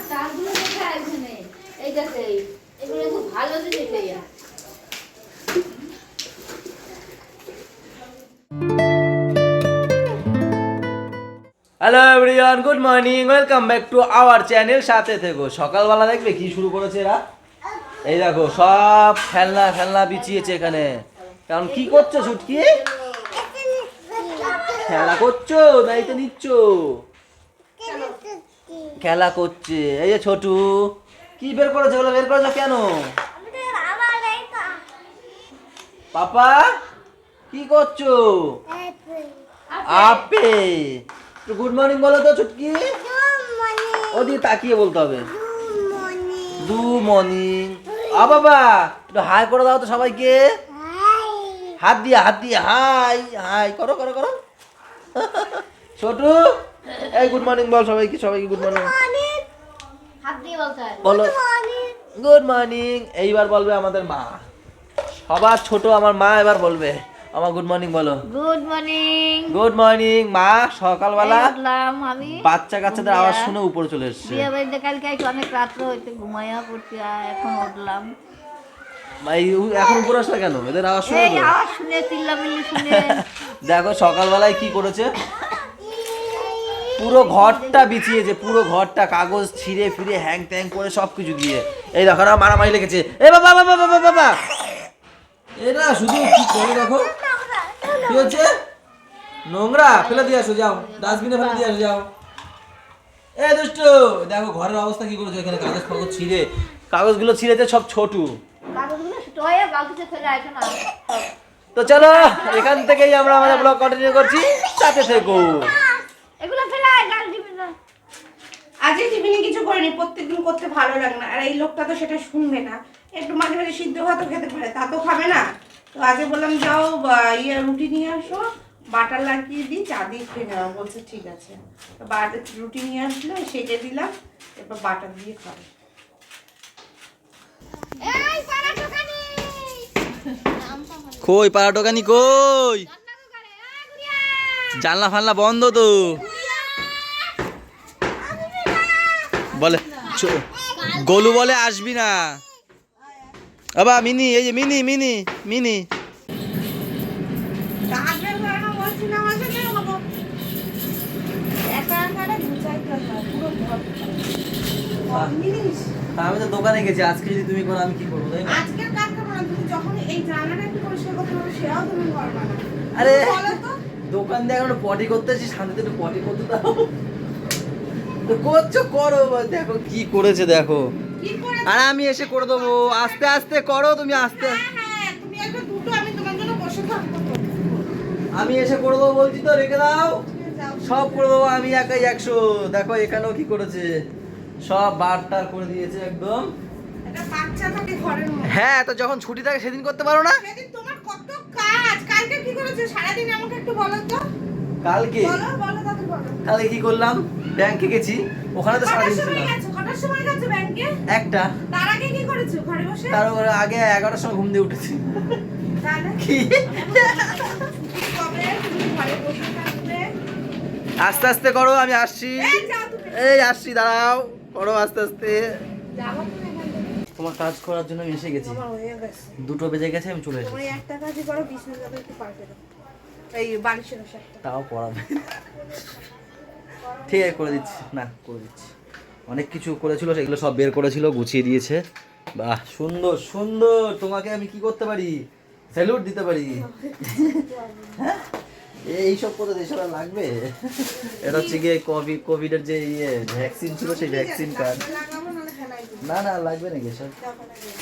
চালগুলো কোথায় এখানে? এইটাতে। এগুলো খুব ভালো জিনিস এইয়া। Hello everyone, good morning, welcome back to our channel. সাথে থেকো। সকালবেলা দেখবে কি শুরু করেছে এরা। এই দেখো সব খেলনা খেলনা বিছিয়েছে এখানে। কারণ কি করছো ছুটকি? খেলা করছো না এই তো নিচ্ছ? খেলা করছে। এই যে ছোটু কি বের করেছো? ওগুলো বের করেছো কেন? পাপা কি করছো? আপে গুড মর্নিং বলো তো ছুটকি। ওদিকে তাকিয়ে বলতে হবে। দু মর্নিং। বাবা একটু হাই করে দাও তো সবাইকে। হাত দিয়ে হাই হাই করো করো করো। ছোটু এই গুড মর্নিং বল সবাইকে, সবাইকে গুড মর্নিং হাত দিয়ে বলতে হয়। বলো। Good morning. এইবার বলবে আমাদের মা, সবার ছোট আমার মা এবার বলবে আমার গুড মর্নিং বলো। Good morning. গুড মর্নিং মা। সকালবেলা উঠলাম আমি। বাচ্চা কাচ্চাদের আওয়াজ শুনে উপরে চলে এসছে। বিয়ে বাড়িতে কালকে অনেক রাত্র হইতে ঘুমাইয়া পড়ছি, এখন উঠলাম। এখন উপরে আসলে কেন? এদের আওয়াজ শুনে এই তো। আওয়াজ শুনে চিল্লামিল্লি শুনে। দেখো সকালবেলায় কি করেছে, পুরো ঘরটা বিছিয়েছে, পুরো ঘরটা কাগজ ছিঁড়ে ফিরে হ্যাং ট্যাং করে সব কিছু দিয়ে। এই দেখো না মারামারি লেগেছে। এ বাবা বাবা বাবা বাবা, এরা শুধু কি করে দেখো। কি হচ্ছে? নোংরা ফেলে দিয়ে আসো, যাও ডাস্টবিনে ফেলে দিয়ে আসো, যাও। এ দুষ্টু দেখো ঘরের অবস্থা কি করেছে। এখানে কাগজ ফাগজ ছিঁড়ে, কাগজগুলো ছিঁড়েছে সব ছোটু। কাগজগুলো টয়ে বালতিতে ফেলে আসো না। তো চলো এখান থেকেই আমরা আমাদের ব্লগ কন্টিনিউ করছি, সাথে থেকো। এগুলো ফেলে আয়, গাল দিবি না। আজকে টিফিনে কিছু করিনি, প্রত্যেকদিন করতে ভালো লাগে না। আর এই লোকটা তো সেটা শুনবে না। একটু মাঝে মাঝে সিদ্ধ ভাতও খেতে পারে, তা তো খাবে না। তো আজকে বললাম যাও রুটি নিয়ে আসো, বাটার লাগিয়ে দিই, চা দিয়ে খেয়ে নেওয়া। বলছে ঠিক আছে। রুটি নিয়ে আসলো, সেটে দিলাম, এবার বাটার দিয়ে খাবে। কই পাড়া দোকানি কই? জানলা ফানলা বন্ধ তো। বলে গোলু বলে আসবি না। বাবা মিনি, এই যে মিনি মিনি মিনি। আমি তো দোকানে গেছি, আজকে যদি তুমি করো আমি কি করবো? আজকের কাজ করবো না, তুমি যখন এই জানালাটা একটু পরিষ্কার করতে পারো, সেটাও তুমি করবে না। আরে বলো তো। দোকান দিয়ে এখন পটি করতেছি, শান্তিতে একটু পটি করতে দাও। তো করছো করো, দেখো কি করেছে দেখো। কি করে? আর আমি এসে করে দেবো, আস্তে আস্তে করো তুমি, আস্তে। হ্যাঁ, তুমি একটা দুটো, আমি তোমার জন্য বসে থাকবো তো। আমি এসে করে দেবো বলছি তো, রেখে দাও। যাও। সব করে দেবো আমি একাই 100। দেখো এখানেও কি করেছে, সব বারটার করে দিয়েছে একদম। একটা বাচ্চা থাকে ঘরের মধ্যে। হ্যাঁ তো যখন ছুটি থাকে সেদিন করতে পারো না? সেদিন তোমার কত কাজ, কালকে কি করেছো সারাদিন আমাকে একটু বলো তো। কালকে বলো বলো দাদু বলো। কালকে কি করলাম? ব্যাংকে গেছি, ওখানে তো কটার সারাদিন সময় ছিলাম। গেছো? কটার সময় গেছো ব্যাংকে? একটা, তার আগে কি করেছো ঘরে বসে? তার আগে 11টার সময় ঘুম দিয়ে উঠেছি। তাহলে কি কবে তুমি ঘরে বসে থাকবে? আস্তে আস্তে করো, আমি আসছি। এই যাও তুমি। এই আসছি, দাঁড়াও, করো আস্তে আস্তে। যাবো তুমি এখান থেকে। তোমার কাজ করার জন্য আমি এসে গেছি। আমার হয়ে গেছে। 2টো বেজে গেছে, আমি চলে তোমার এসেছি। একটা কাজই করো, বিছানা যাবে একটু পাল্টে দাও। এই বালিশের ওষুধটা। তাও পড়াবে। ঠিক আছে করে দিচ্ছি, না করে দিচ্ছি। অনেক কিছু করেছিল, সেগুলো সব বের করেছিল, গুছিয়ে দিয়েছে। বাহ সুন্দর সুন্দর, তোমাকে আমি কি করতে পারি? স্যালুট দিতে পারি। হ্যাঁ এইসব করতে এইসব আর লাগবে? এটা হচ্ছে গিয়ে কোভিডের যে ভ্যাকসিন ছিল, সেই ভ্যাকসিন কার্ড। লাগাবো নাহলে ফেলাই দিবো। না না লাগবে নাকি এসব? যাও ফেলাই দিবো।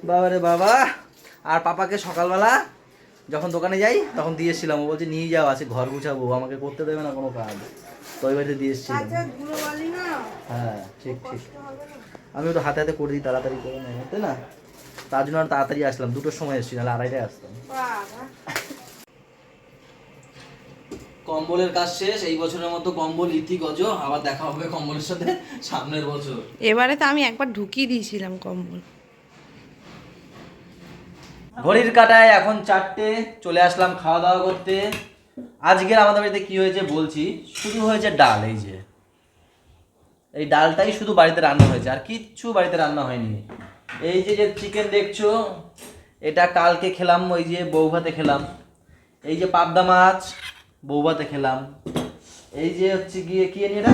বাবা রে বাবা। আর পাপাকে সকালবেলা যখন দোকানে যাই তখন দিয়ে এসেছিলাম, ও বলছে নিয়ে যাও, আছে ঘর গুছাবো, আমাকে করতে দেবে না কোনো কাজ। তো ওই বাড়িতে দিয়ে এসেছিলাম। আচ্ছা ধুলো বালি না, হ্যাঁ ঠিক ঠিক। কষ্ট হবে না? আমি ওটা হাতে হাতে করে দিই, তাড়াতাড়ি করে নেয়, তাই না? তার জন্য আর তাড়াতাড়ি আসলাম, 2টোর সময় এসেছি, নাহলে 2:30টায় আসতাম। বাবা। কম্বলের কাজ শেষ, এই বছরের মতো কম্বল ইতি গজ, আবার দেখা হবে কম্বলের সাথে সামনের বছর। এবারে তো আমি একবার ঢুকিয়ে দিয়েছিলাম কম্বল। ঘড়ির কাঁটায় এখন 4টে, চলে আসলাম খাওয়া দাওয়া করতে। আজকে আমাদের বাড়িতে কি হয়েছে বলছি, শুধু হয়েছে ডাল। এই যে এই ডালটাই শুধু বাড়িতে রান্না হয়েছে, আর কিচ্ছু বাড়িতে রান্না হয়নি। এই যে যে চিকেন দেখছো, এটা কালকে খেলাম, ওই যে বৌভাতে খেলাম। এই যে পাবদা মাছ বৌভাতে খেলাম। এই যে হচ্ছে গিয়ে কি জানি এটা,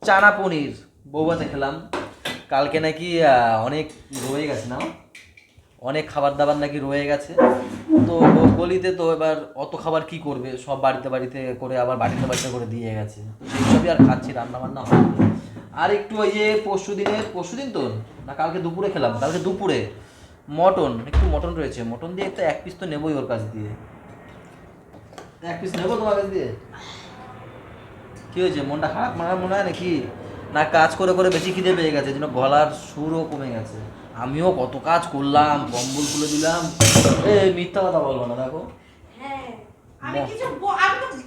চানা পনির বৌভাতে খেলাম। কালকে নাকি অনেক রয়ে গেছে না, অনেক খাবার দাবার নাকি রয়ে গেছে। তো গলিতে তো এবার অত খাবার কি করবে, সব বাড়িতে বাড়িতে করে আবার বাড়িতে বাড়িতে করে দিয়ে গেছে। তো সেই সবই আর খাচ্ছি, রান্না বান্না হয়নি। আর একটু ওই যে পরশুদিন তো না, কালকে দুপুরে খেলাম, কালকে দুপুরে মটন, একটু মটন রয়েছে, মটন দিয়ে একটা 1 পিস তো নেবোই ওর কাছ দিয়ে। 1 পিস নেবো তোমার কাছ দিয়ে। কি হয়েছে, মনটা খারাপ মনে হয় নাকি? না কাজ করে করে বেশি খিদে পেয়ে গেছে, যেন গলার সুরও কমে গেছে। আমিও কত কাজ করলাম, কম্বল খুলে দিলাম। এই মিথ্যা কথা বলবো না, দেখো হ্যাঁ আমি তো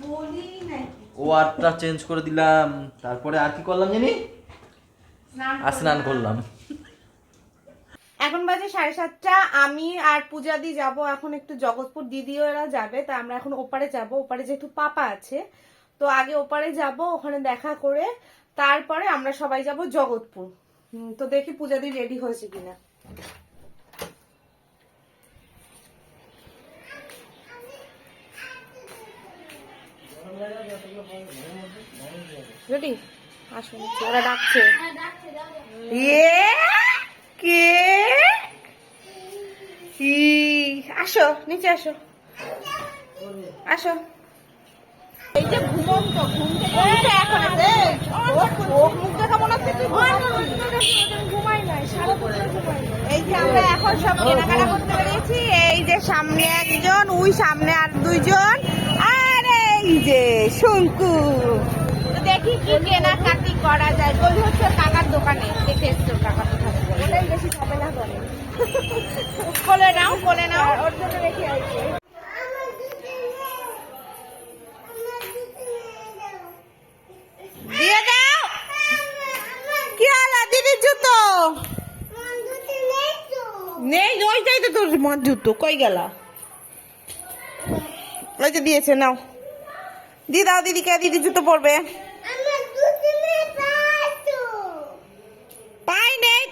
বলি নাই। ওয়ারটা চেঞ্জ করে দিলাম, তারপরে আর কি করলাম জানি, আর স্নান করলাম। এখন বাজে 7:30। আমি আর পূজাদি যাব এখন একটু জগৎপুর, দিদিও এরা যাবে। তা আমরা এখন ওপারে যাব, ওপারে যেহেতু পাপা আছে তো আগে ওপারে যাব, ওখানে দেখা করে তারপরে আমরা সবাই যাব জগৎপুর। তো দেখি পূজাদি রেডি হয়েছে কিনা। রেডি? আসুন, ওরা ডাকছে। কে কি? আসো নিচে, আসো আসো। এই যে ঘুমন্ত, ঘুম থেকে উঠে এখন মুখ দেখা মনে হচ্ছে ঘুমাই নাই, এই যে আমরা এখন সব কেনাকাটা করতে পেরেছি। এই যে সামনে একজন, ওই সামনে আর 2জন, আর এই যে শঙ্কু। তো দেখি কি কেনাকাটি করা যায়। বলি হচ্ছে কাকার দোকানে দেখে এসছো, কাকার দোকানে ওটাই বেশি ঝামেলা করে। কোলে নাও ওর জন্য রেখে আসছি। দিয়ে দাও। কি হলো দিদির জুতো নেই? ওইটাই তো তোর মন জুতো, কই গেল? ওই যে দিয়েছে, নাও দিয়ে দাও দিদিকে, দিদির জুতো পরবে। পাই নেই,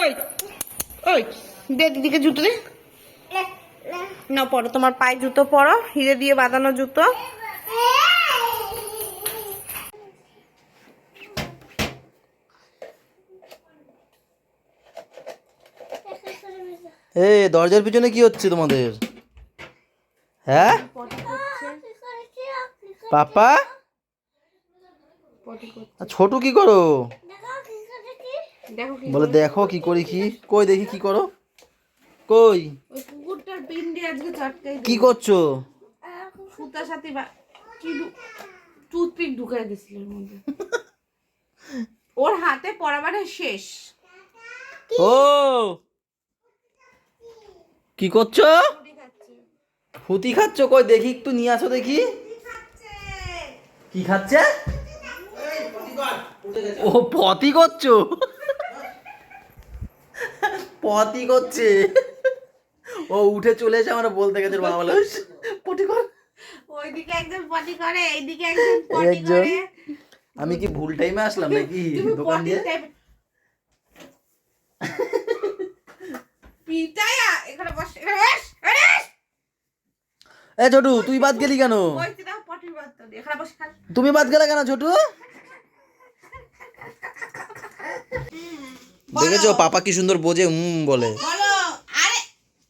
ওই ওই দে দিদিকে জুতো দে। না পরো, তোমার পায়ে জুতো পরো, হিরে দিয়ে বাঁধানো জুতো। এই দরজার পিছনে কি হচ্ছে তোমাদের? হ্যাঁ পাপা, ছোটু কি করো? বলে দেখো কি করি, কি কই দেখি কি করো, কই ওই কুকুরটার পিন্ডি আজকে চটকাই কি করছো? সুতার সাথে কি টুথপিক ঢুকাই দিছিল এর মধ্যে। ওর হাতে পরাবারে শেষ। ও কি করছো? ফুটি খাচ্ছ? কই দেখি একটু নিয়ে আসো দেখি। কি খাচ্ছে? ও পটি করছো? পটি করছে। ও উঠে চলে এসে আমরা বলতে গেছে, বাবা বলে পটি কর। ওইদিকে একজন পটি করে, এইদিকে একজন পটি একজন। করে। আমি কি ভুল টাইমে আসলাম নাকি দোকান দিয়ে? পিটায়া এখানে বস, এখানে বস, এখানে বস। এ ছোটু তুই বাদ গেলি কেন? ওইতে দাও পটির বাদ তো, এখানে বস খা। তুমি বাদ গেলে কেন ছোটু? দেখেছো পাপা কি সুন্দর বোঝে বলে। বলো, আরে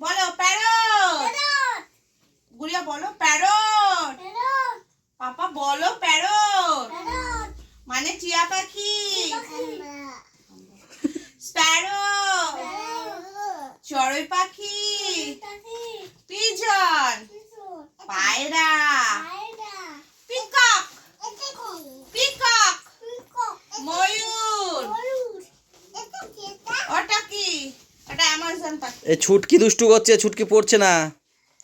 বলো প্যারট। গুড়িয়া বলো প্যারট। পাপা বলো প্যারট মানে টিয়া পাখি। স্প্যারো, চড়ুই পাখি, পিজন, পায়রা, পিকক, পিকক, ময়ূর। ওটা কি? এটা অ্যামাজন পাখি। এ ছুটকি দুষ্টু করছে, ছুটকি পড়ছে না।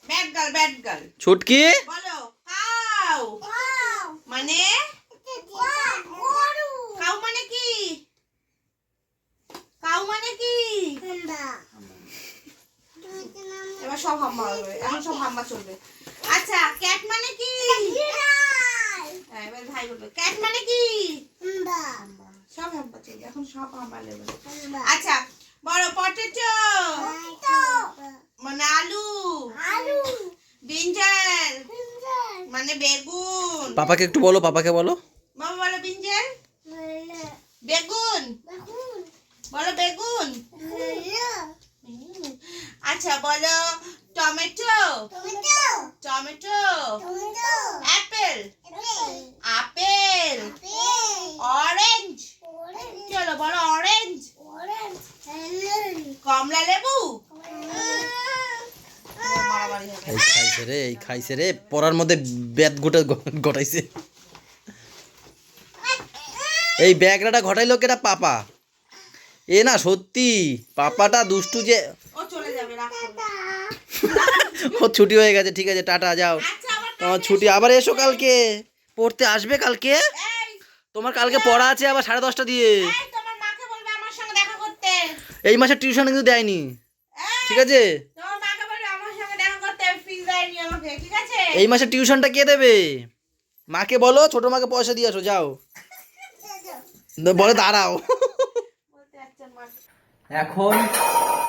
Bad girl, bad girl. Chhutki বলো কাউ মানে, কাউ মানে কি? কাউ মানে কি? এবার সব হাম্বা হবে, এখন সব হাম্বা চলবে। আচ্ছা আচ্ছা ক্যাট মানে কি? হ্যাঁ, এবার ভাই বলবে ক্যাট মানে কি? সব হাম্বা চাই, এখন সব হাম্বা লেবে। আচ্ছা বড় পটেটো মানে আলু, ব্রিঞ্জাল মানে বেগুন। পাপাকে একটু বলো, পাপাকে বলো। বাবা বলো ব্রিঞ্জাল, বেগুন বলো, বেগুন। আচ্ছা বলো tomato, tomato, Apple, apple, orange, কি হলো বলো, অরেঞ্জ, কমলা লেবু। এই খাইছে রে, এই খাইছে রে, পড়ার মধ্যে ব্যাত ঘটাইছে। এই ব্যাগরাটা ঘটাইলো কেটা? পাপা। এ না সত্যি পাপাটা দুষ্টু যে। ও চলে যাবে, রাখ। ও ছুটি হয়ে গেছে, ঠিক আছে, টাটা, যাও। তোমার ছুটি, আবার এসো কালকে পড়তে আসবে। কালকে তোমার কালকে পড়া আছে আবার 10:30 দিয়ে। তোমার মাকে বলবে আমার সঙ্গে দেখা করতে। এই মাসে টিউশন কিন্তু দেয়নি, ঠিক আছে? তোমার মাকে বলবে আমার সঙ্গে দেখা করতে, ফিস দেয়নি আমাকে, ঠিক আছে? এই মাসে টিউশনটা কে দেবে? মাকে বলো, ছোট মাকে পয়সা দিয়ে আসো, যাও। বলে দাঁড়াও। এখন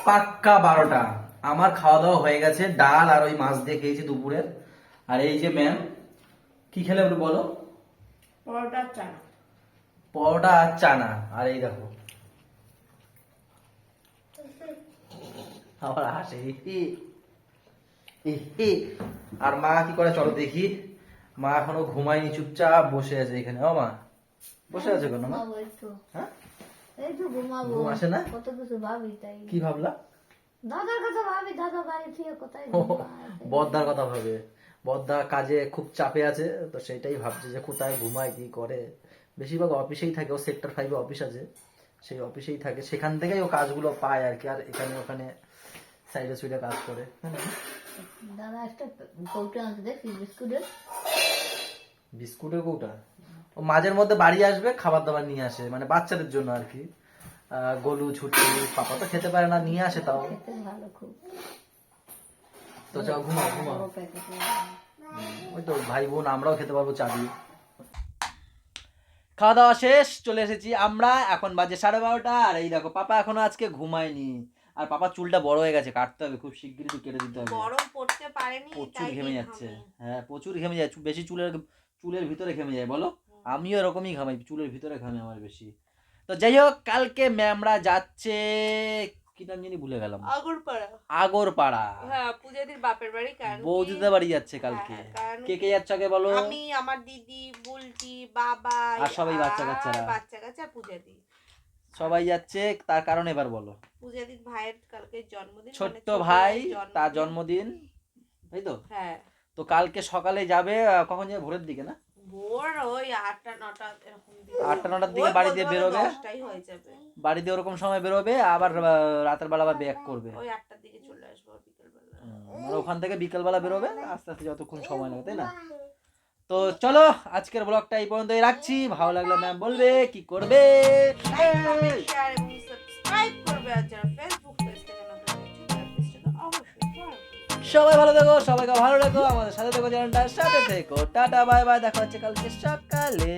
পাক্কা 12টা, আমার খাওয়া দাওয়া হয়ে গেছে, ডাল আর ওই মাছ দিয়ে খেয়েছি দুপুরের। আর এই যে ম্যাম কি খেলে একটু বলো। পরোটা চানা। পরোটা আর চানা। আর এই দেখো আবার হাসে। আর মা কি করে চলো দেখি। মা এখনো ঘুমায়নি, চুপচাপ বসে আছে এখানে। ও মা বসে আছে কেন মা? ঘুমাবো একটু, হ্যাঁ, একটু ঘুমাবো। ঘুম আসে না? কত কিছু ভাবি, তাই কি ভাবলা? দাদার কথা ভাবি, দাদা বাড়ি থেকে কোথায় ও, ঘুমায়। বদ্দার কথা ভাবে। বদ্দা কাজে খুব চাপে আছে, তো সেটাই ভাবছে যে কোথায় ঘুমায়, কি করে। বেশিরভাগ অফিসেই থাকে, ও সেক্টর 5-এ অফিস আছে, সেই অফিসেই থাকে, সেখান থেকেই ও কাজগুলো পায় আর কি। আর এখানে ওখানে সাইডে সুইডে কাজ করে। দাদা একটা কৌটো আনতে দেখি বিস্কুটের। বিস্কুটের কৌটা? ও মাঝের মধ্যে বাড়ি আসবে, খাবার দাবার নিয়ে আসে, মানে বাচ্চাদের জন্য আর কি। গলু, ছুটি, পাপা তো খেতে পারে না, নিয়ে আসে তাও। খেতে ভালো খুব। তো যাও ঘুমাও, ঘুমাও। বড় প্যাকেট। ওই তো ভাই বোন আমরাও খেতে পারবো চাবি। খাওয়া দাওয়া শেষ, চলে এসেছি আমরা। এখন বাজে 12:30। আর এই দেখো পাপা এখনো আজকে ঘুমায়নি। আর পাপা চুলটা বড় হয়ে গেছে, কাটতে হবে খুব শিগগিরই, তো কেটে দিতে হবে। গরম পড়তে পারেনি, প্রচুর তাই ঘেমে যাচ্ছে। হ্যাঁ প্রচুর ঘেমে যায়, বেশি চুলের ভিতরে ঘেমে যায় বলো। আমিও এরকমই ঘামাই, চুলের ভিতরে ঘামে আমার বেশি। তো যাই হোক, কালকে ম্যামরা যাচ্ছে, কি নাম জানি ভুলে গেলাম, আগরপাড়া। আগরপাড়া। হ্যাঁ, পূজাদির বাপের বাড়ি। কারণ বৌদিদের বাড়ি যাচ্ছে কালকে। কে কে যাচ্ছে আগে বলো? আমি, আমার দিদি, বুলটি, বাবা আর সবাই বাচ্চা-কাচ্চারা। বাচ্চা পূজাদি সবাই যাচ্ছে, তার কারণ এবার বলো। পূজাদির ভাইয়ের কালকে জন্মদিন, ছোট্ট ভাই, তার জন্মদিন, তাই তো? হ্যাঁ। তো কালকে সকালে যাবে, কখন যাবে? ভোরের দিকে না? ভোর ওই 8টা-9টা এরকম দিকে। 8টা-9টার দিকে বাড়ি দিয়ে বেরোবে। 10টাই হয়ে যাবে। বাড়ি দিয়ে ওরকম সময় বেরোবে, আবার রাতের বেলা আবার ব্যাক করবে। ওই 8টার দিকে চলে আসবো বিকেলবেলা। মানে ওখান থেকে বিকেলবেলা বেরোবে, আস্তে আস্তে যতক্ষণ সময় লাগে, তাই না? তো চলো আজকের ব্লগটা এই পর্যন্তই রাখছি। ভালো লাগলে ম্যাম বলবে কি করবে, শেয়ার এবং সাবস্ক্রাইব করবে। আর যারা ফেসবুক পেজ থেকে নতুন দেখছেন, তারা পেজটাকে অবশ্যই ফলো করবে। সবাই ভালো থেকো, সবাইকে ভালো রেখো, আমাদের সাথে থেকো, চ্যানেলটার সাথে থেকো। টাটা বাই বাই, দেখা হচ্ছে কালকে সকালে।